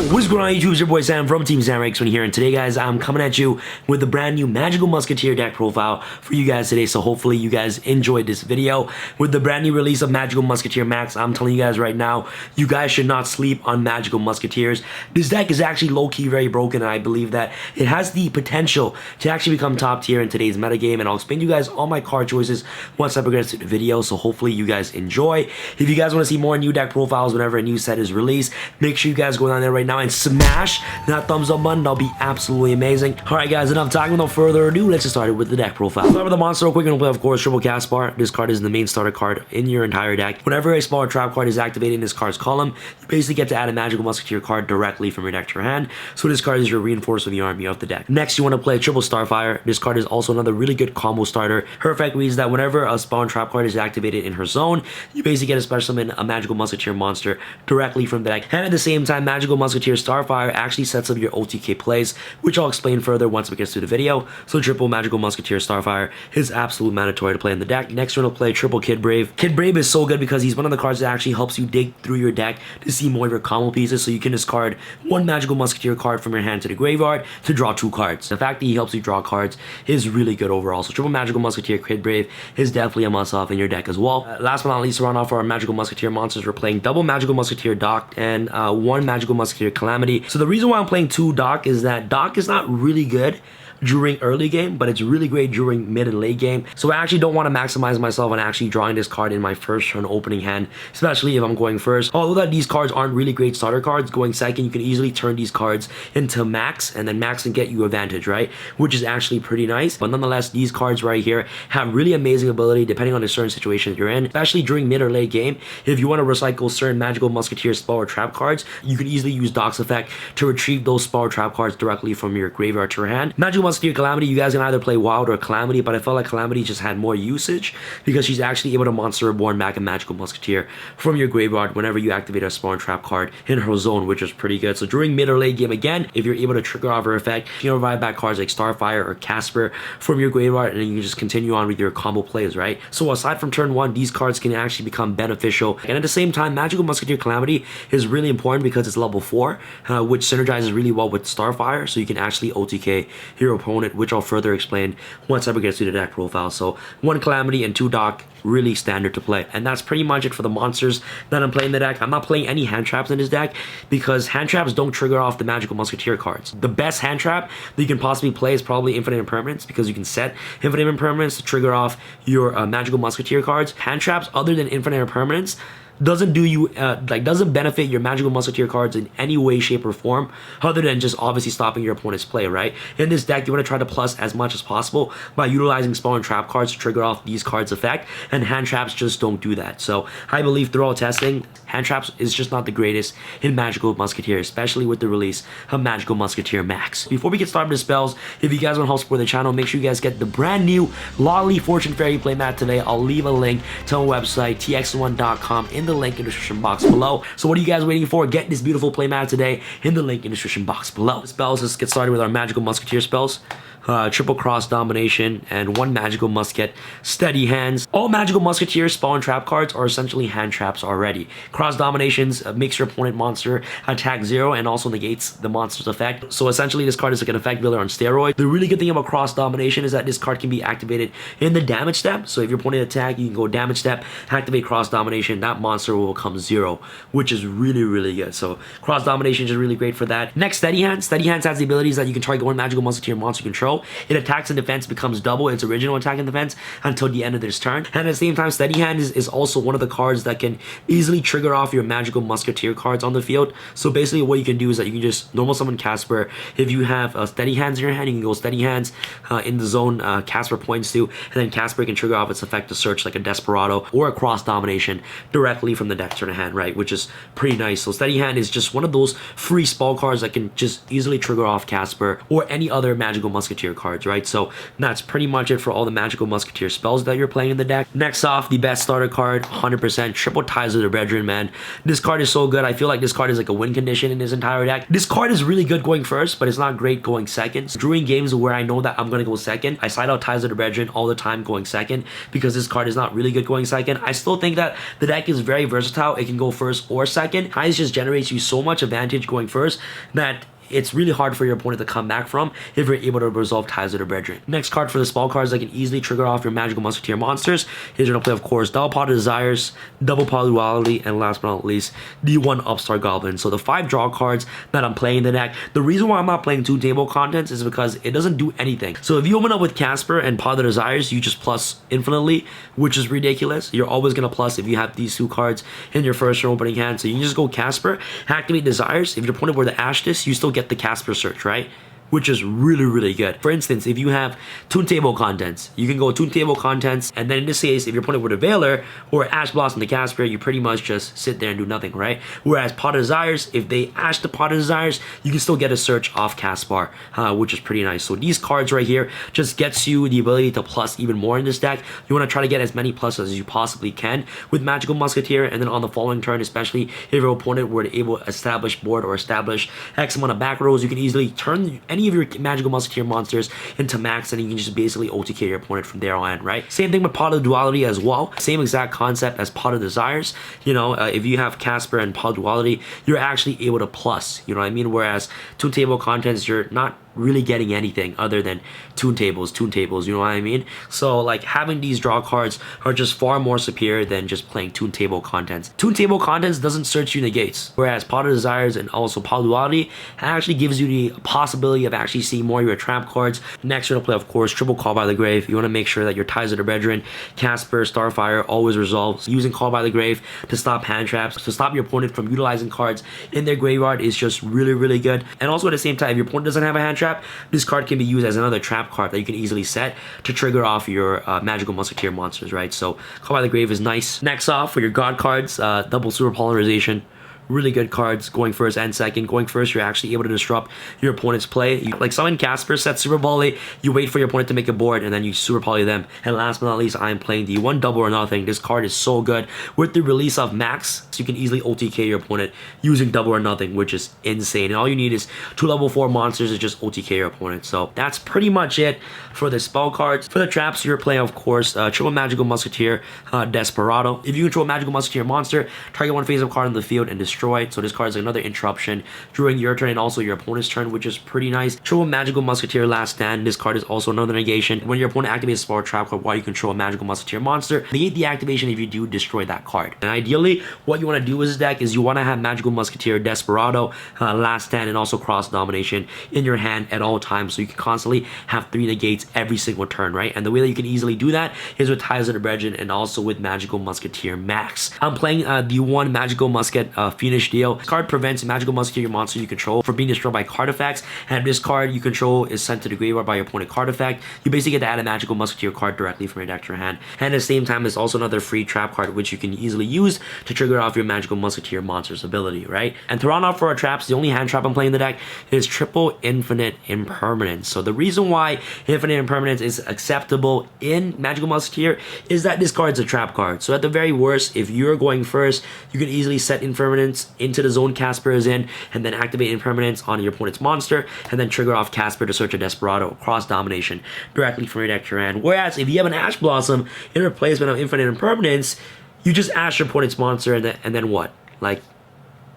What's going on YouTube? It's your boy Sam from Team SamRX1 here, and today guys I'm coming at you with the brand new Magical Musketeer deck profile for you guys today. So hopefully you guys enjoyed this video. With the brand new release of Magical Musketeer Max, I'm telling you guys right now, you guys should not sleep on Magical Musketeers. This deck is actually low-key very broken, and I believe that it has the potential to actually become top tier in today's metagame, and I'll explain to you guys all my card choices once I progress through the video. So hopefully you guys enjoy. If you guys want to see more new deck profiles whenever a new set is released, make sure you guys go down there right now and smash that thumbs up button. That'll be absolutely amazing. Alright guys, enough talking. Without further ado, let's get started with the deck profile. Start with the monster real quick. We're gonna play, of course, triple Caspar. This card is the main starter card in your entire deck. Whenever a smaller trap card is activated in this card's column, you basically get to add a Magical Musketeer card directly from your deck to your hand. So this card is your reinforce of the army of the deck. Next, you want to play triple Starfire. This card is also another really good combo starter. Her effect means that whenever a spawn trap card is activated in her zone, you basically get a special summon a Magical Musketeer monster directly from the deck. And at the same time, Magical Musketeer Starfire actually sets up your OTK plays, which I'll explain further once we get through the video. So triple Magical Musketeer Starfire is absolute mandatory to play in the deck. Next, we're going to play triple Kid Brave. Kid Brave is so good because he's one of the cards that actually helps you dig through your deck to see more of your combo pieces, so you can discard one Magical Musketeer card from your hand to the graveyard to draw 2 cards. The fact that he helps you draw cards is really good overall. So triple Magical Musketeer Kid Brave is definitely a must-off in your deck as well. Last but not least, to round off our Magical Musketeer monsters, we're playing double Magical Musketeer Doc and one Magical Musketeer Calamity. So the reason why I'm playing 2 Doc is that Doc is not really good during early game, but it's really great during mid and late game. So I actually don't want to maximize myself on actually drawing this card in my first turn opening hand, especially if I'm going first. Although that these cards aren't really great starter cards, going second you can easily turn these cards into max, and then max can get you advantage, right? Which is actually pretty nice. But nonetheless, these cards right here have really amazing ability depending on the certain situation that you're in, especially during mid or late game. If you want to recycle certain Magical Musketeer spell or trap cards, you can easily use Doc's effect to retrieve those spell or trap cards directly from your graveyard to your hand. Magical Musketeer Calamity, you guys can either play Wild or Calamity, but I felt like Calamity just had more usage because she's actually able to monster reborn back a Magical Musketeer from your graveyard whenever you activate a spawn trap card in her zone, which is pretty good. So during mid or late game, again, if you're able to trigger off her effect, you can revive back cards like Starfire or Casper from your graveyard, and then you can just continue on with your combo plays, right? So aside from turn 1, these cards can actually become beneficial. And at the same time, Magical Musketeer Calamity is really important because it's level 4, which synergizes really well with Starfire, so you can actually OTK your opponent, which I'll further explain once I get to the deck profile. So 1 Calamity and 2 Doc, really standard to play. And that's pretty much it for the monsters that I'm playing in the deck. I'm not playing any hand traps in this deck because hand traps don't trigger off the Magical Musketeer cards. The best hand trap that you can possibly play is probably Infinite Impermanence, because you can set Infinite Impermanence to trigger off your Magical Musketeer cards. Hand traps other than Infinite Impermanence doesn't do you doesn't benefit your Magical Musketeer cards in any way, shape, or form, other than just obviously stopping your opponent's play, right? In this deck, you want to try to plus as much as possible by utilizing spawn and trap cards to trigger off these cards' effect, and hand traps just don't do that. So I believe throughout testing, hand traps is just not the greatest in Magical Musketeer, especially with the release of Magical Musketeer Max. Before we get started with the spells, if you guys want to help support the channel, make sure you guys get the brand new LoLi Fortune Fairy playmat today. I'll leave a link to our website, TSX1.com, in the link in the description box below. So what are you guys waiting for? Get this beautiful playmat today in the link in the description box below. Spells, let's get started with our Magical Musketeer spells. Triple Cross Domination and 1 Magical Musket Steady Hands. All Magical Musketeer spawn trap cards are essentially hand traps already. Cross Dominations makes your opponent monster attack 0 and also negates the monster's effect. So essentially this card is like an effect builder on steroids. The really good thing about Cross Domination is that this card can be activated in the damage step. So if your opponent attack, you can go damage step, activate Cross Domination, that monster will become 0, which is really good. So Cross Domination is really great for that. Next, Steady Hands. Steady Hands has the abilities that you can target 1 Magical Musketeer monster control. It attacks and defense becomes double its original attack and defense until the end of this turn. And at the same time, Steady Hand is also one of the cards that can easily trigger off your Magical Musketeer cards on the field. So basically what you can do is that you can just normal summon Casper. If you have Steady Hands in your hand, you can go Steady Hands in the zone Casper points to, and then Casper can trigger off its effect to search like a Desperado or a Cross Domination directly from the deck to the hand, right? Which is pretty nice. So Steady Hand is just one of those free spell cards that can just easily trigger off Casper or any other Magical Musketeer Musketeer cards, right? So that's pretty much it for all the Magical Musketeer spells that you're playing in the deck. Next off, the best starter card, 100%, Triple Ties of the Brethren, man. This card is so good. I feel like this card is like a win condition in this entire deck. This card is really good going first, but it's not great going second. So during games where I know that I'm going to go second, I side out Ties of the Brethren all the time going second because this card is not really good going second. I still think that the deck is very versatile. It can go first or second. Ties just generates you so much advantage going first that it's really hard for your opponent to come back from if you're able to resolve Ties of the Brethren. Next card for the spell cards that can easily trigger off your Magical Musketeer monsters is going to play, of course, Double Pot of Desires, Double Pot of Duality, and last but not least, the 1 Upstart Goblin. So the 5 draw cards that I'm playing in the deck, the reason why I'm not playing 2 table contents is because it doesn't do anything. So if you open up with Casper and Pot of Desires, you just plus infinitely, which is ridiculous. You're always going to plus if you have these 2 cards in your first turn opening hand. So you can just go Casper, activate Desires. If your opponent were to Ash this, you still get the Casper search, right? Which is really, really good. For instance, if you have Toon Table Contents, you can go Toon Table Contents, and then in this case, if your opponent were to Veiler or Ash Blossom the Casper, you pretty much just sit there and do nothing, right? Whereas Pot of Desires, if they Ash the Pot of Desires, you can still get a search off Caspar, which is pretty nice. So these cards right here just gets you the ability to plus even more in this deck. You want to try to get as many pluses as you possibly can with Magical Musketeer, and then on the following turn, especially if your opponent were to able to establish board or establish X amount of back rows, you can easily turn any of your Magical Musketeer monsters into max, and you can just basically OTK your opponent from there on, right? Same thing with Pot of Duality as well. Same exact concept as Pot of Desires. You know, if you have Casper and Pot of Duality, you're actually able to plus, you know what I mean? Whereas Toon Table Contents, you're not really getting anything other than toon tables, you know what I mean? So like having these draw cards are just far more superior than just playing Toon Table Contents. Toon Table Contents doesn't search you negates, whereas Pot of Desires and also Pot of Duality actually gives you the possibility of actually seeing more of your trap cards. Next, you're gonna play, of course, Triple Call by the Grave. You want to make sure that your Ties of the Brethren, Casper, Starfire always resolves. Using Call by the Grave to stop hand traps, to stop your opponent from utilizing cards in their graveyard is just really, really good. And also at the same time, if your opponent doesn't have a hand trap, this card can be used as another trap card that you can easily set to trigger off your Magical Musketeer monsters, right? So Call by the Grave is nice. Next off, for your God cards, Double Super Polarization. Really good cards going first and second. Going first, you're actually able to disrupt your opponent's play. You, like summon Casper, set Super Volley, you wait for your opponent to make a board, and then you Super Poly them. And last but not least, I'm playing the 1 Double or Nothing. This card is so good. With the release of Max, so you can easily OTK your opponent using Double or Nothing, which is insane. And all you need is 2 level 4 monsters to just OTK your opponent. So that's pretty much it for the spell cards. For the traps, you're playing, of course, Triple Magical Musketeer, Desperado. If you control a Magical Musketeer monster, target 1 face-up card on the field and destroy. So this card is another interruption during your turn and also your opponent's turn, which is pretty nice. Triple Magical Musketeer Last Stand. This card is also another negation. When your opponent activates a spell trap card while you control a Magical Musketeer monster, negate the activation if you do destroy that card. And ideally, what you want to do with this deck is you want to have Magical Musketeer, Desperado, Last Stand, and also Cross Domination in your hand at all times, so you can constantly have 3 negates every single turn, right? And the way that you can easily do that is with Ties of the Brethren and also with Magical Musketeer Max. I'm playing the 1 Magical Musket Finish Deal. This card prevents Magical Musketeer monster you control from being destroyed by card effects, and if this card you control is sent to the graveyard by your opponent card effect, you basically get to add a Magical Musketeer card directly from your deck to your hand. And at the same time, it's also another free trap card which you can easily use to trigger off your Magical Musketeer monster's ability, right? And to round off for our traps, the only hand trap I'm playing in the deck is Triple Infinite Impermanence. So the reason why Infinite Impermanence is acceptable in Magical Musketeer is that this card's a trap card. So at the very worst, if you're going first, you can easily set Impermanence into the zone Casper is in, and then activate Impermanence on your opponent's monster, and then trigger off Casper to search a Desperado Cross Domination directly from your deck to your hand. Whereas if you have an Ash Blossom in replacement of Infinite Impermanence, you just Ash your opponent's monster, and then what? Like,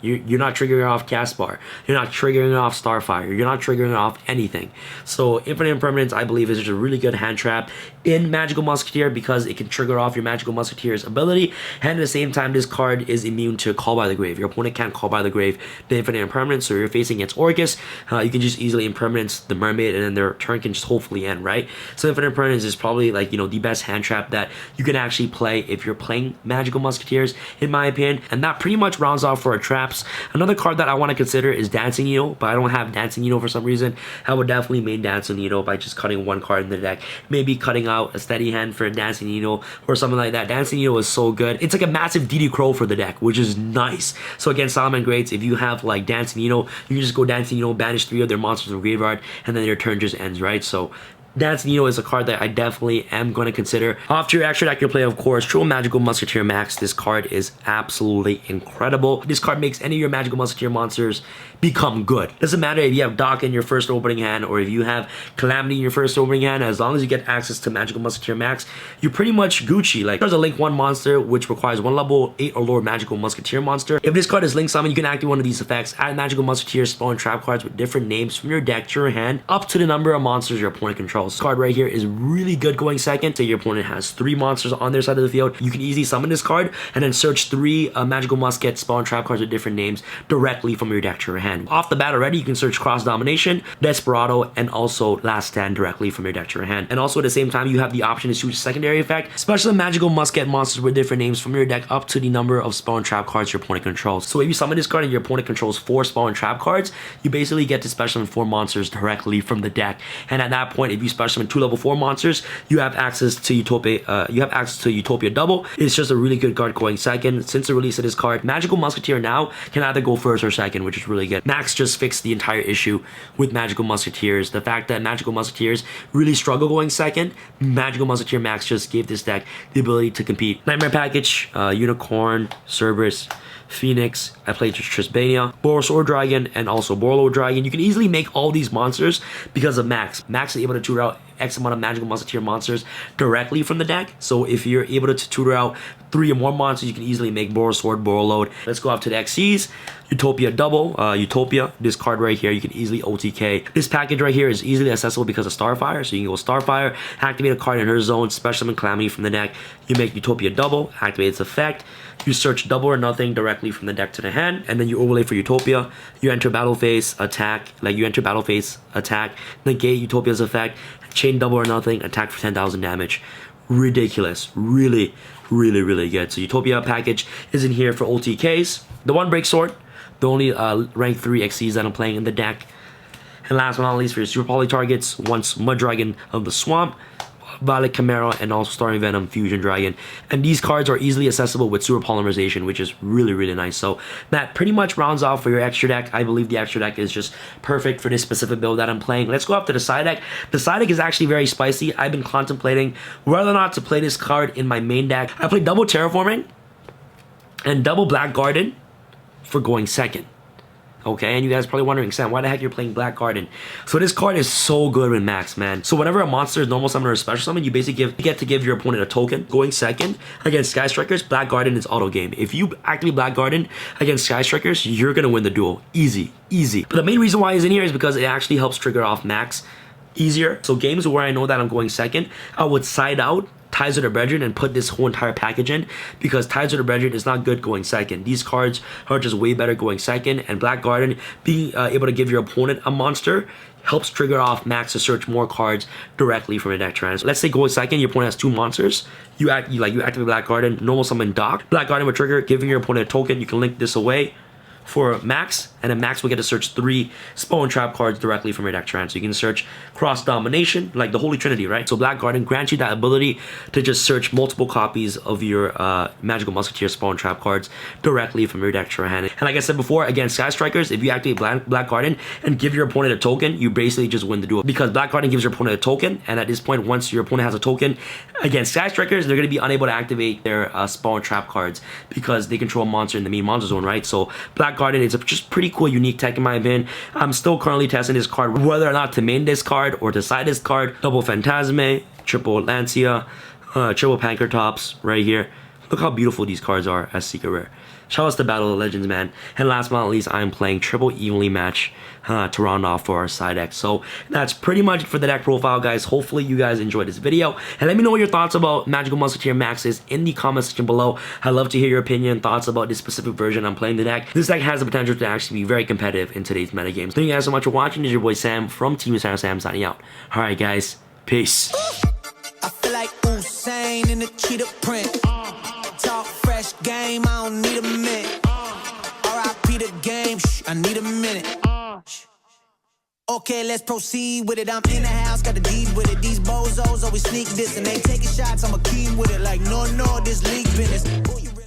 you're not triggering off Caspar. You're not triggering off Starfire. You're not triggering off anything. So Infinite Impermanence, I believe, is just a really good hand trap in Magical Musketeer because it can trigger off your Magical Musketeer's ability, and at the same time, this card is immune to Call by the Grave. Your opponent can't Call by the Grave the Infinite Impermanence, so if you're facing against Orcus, you can just easily Impermanence the Mermaid, and then their turn can just hopefully end, right? So Infinite Impermanence is probably, like, you know, the best hand trap that you can actually play if you're playing Magical Musketeers, in my opinion. And that pretty much rounds off for a trap. traps. Another card that I want to consider is Dancing Needle, but I don't have Dancing Needle for some reason. I would definitely main Dancing Needle by just cutting one card in the deck. Maybe cutting out a Steady Hand for a Dancing Needle or something like that. Dancing Needle is so good. It's like a massive DD Crow for the deck, which is nice. So against Solomon Greats, if you have like Dancing Needle, you can just go Dancing Needle, banish 3 of their monsters from graveyard, and then their turn just ends, right? So Dancing Needle is a card that I definitely am going to consider. After your extra deck, you play, of course, Triple Magical Musketeer Max. This card is absolutely incredible. This card makes any of your Magical Musketeer monsters become good. Doesn't matter if you have Doc in your first opening hand or if you have Calamity in your first opening hand. As long as you get access to Magical Musketeer Max, you're pretty much Gucci. Like, there's a Link 1 monster which requires 1 level 8 or lower Magical Musketeer monster. If this card is Link Summon, you can activate one of these effects. Add Magical Musketeer spawn trap cards with different names from your deck to your hand up to the number of monsters your opponent controls. This card right here is really good going second. Say your opponent has 3 monsters on their side of the field, you can easily summon this card and then search 3 Magical Musket spawn trap cards with different names directly from your deck to your hand. Off the bat already, you can search Cross Domination, Desperado, and also Last Stand directly from your deck to your hand. And also at the same time, you have the option to choose secondary effect, special Magical Musket monsters with different names from your deck up to the number of spawn trap cards your opponent controls. So if you summon this card and your opponent controls 4 spawn trap cards, you basically get to special summon 4 monsters directly from the deck. And at that point, if you special summon 2 level 4 monsters, you have access to Utopia Double. It's just a really good card going second. Since the release of this card, Magical Musketeer now can either go first or second, which is really good. Max just fixed the entire issue with Magical Musketeers. The fact that Magical Musketeers really struggle going second, Magical Musketeer Max just gave this deck the ability to compete. Nightmare Package, Unicorn, Cerberus, Phoenix, I played Trisbania, Boros Dragon, and also Borlo Dragon. You can easily make all these monsters because of Max. Max is able to tutor out X amount of Magical Musketeer monsters directly from the deck. So if you're able to tutor out 3 or more monsters, you can easily make Boros Borlo. Let's go up to the XCs. Utopia Double, Utopia, this card right here, you can easily OTK. This package right here is easily accessible because of Starfire, so you can go Starfire, activate a card in her zone, special summon Calamity from the deck, you make Utopia Double, activate its effect, you search double or nothing directly from the deck to the hand, and then you overlay for Utopia, you enter battle phase, attack, negate Utopia's effect, chain double or nothing, attack for 10,000 damage. Ridiculous. Really good. So Utopia package is in here for OTKs. The one Break Sword, the only rank 3 XCs that I'm playing in the deck. And last but not least, for your Super Poly targets, once Mud Dragon of the Swamp, Violet Chimera, and also Starring Venom Fusion Dragon. And these cards are easily accessible with Super Polymerization, which is really nice. So that pretty much rounds off for your extra deck. I believe the extra deck is just perfect for this specific build that I'm playing. Let's go up to the side deck. The side deck is actually very spicy. I've been contemplating whether or not to play this card in my main deck. I played double Terraforming and double Black Garden for going second. Okay, and you guys are probably wondering, Sam, why the heck you're playing Black Garden? So this card is so good with Max, man. So whenever a monster is normal summon or a special summon, you basically get to give your opponent a token. Going second against Sky Strikers, Black Garden is auto game. If you activate Black Garden against Sky Strikers, you're gonna win the duel. Easy. But the main reason why it's in here is because it actually helps trigger off Max easier. So games where I know that I'm going second, I would side out Ties of the Brethren and put this whole entire package in, because Ties of the Brethren is not good going second. These cards are just way better going second, and Black Garden being able to give your opponent a monster helps trigger off Max to search more cards directly from your deck trans. Let's say going second, your opponent has 2 monsters. You activate Black Garden, normal summon Doc. Black Garden will trigger, giving your opponent a token. You can link this away for Max, and then Max will get to search 3 spawn trap cards directly from your deck trans. So you can search Cross Domination, like the Holy Trinity, right? So Black Garden grants you that ability to just search multiple copies of your Magical Musketeer spawn trap cards directly from your deck to your hand. And like I said before, against Sky Strikers, if you activate Black Garden and give your opponent a token, you basically just win the duel, because Black Garden gives your opponent a token, and at this point, once your opponent has a token against Sky Strikers, they're going to be unable to activate their spawn trap cards because they control a monster in the main monster zone, right? So Black Garden is a just pretty cool, unique tech in my opinion. I'm still currently testing this card, whether or not to main this card or to side this card. Double Phantasme, triple Lancia, triple Pankratops right here. Look how beautiful these cards are as Secret Rare. Shout out to Battle of Legends, man. And last but not least, I'm playing triple evenly match to round off for our side deck. So that's pretty much it for the deck profile, guys. Hopefully you guys enjoyed this video, and let me know what your thoughts about Magical Musketeer Max is in the comment section below. I'd love to hear your opinion, thoughts about this specific version I'm playing the deck. This deck has the potential to actually be very competitive in today's metagames. Thank you guys so much for watching. This is your boy Sam from Team San Jose Ave signing out. All right, guys, peace. I feel like Usain in the cheetah print. Talk fresh game, I don't need a mint. R.I.P. the Okay, let's proceed with it. I'm in the house, got the deed with it. These bozos always sneak this and they taking shots. I'ma keep with it like no, this league business.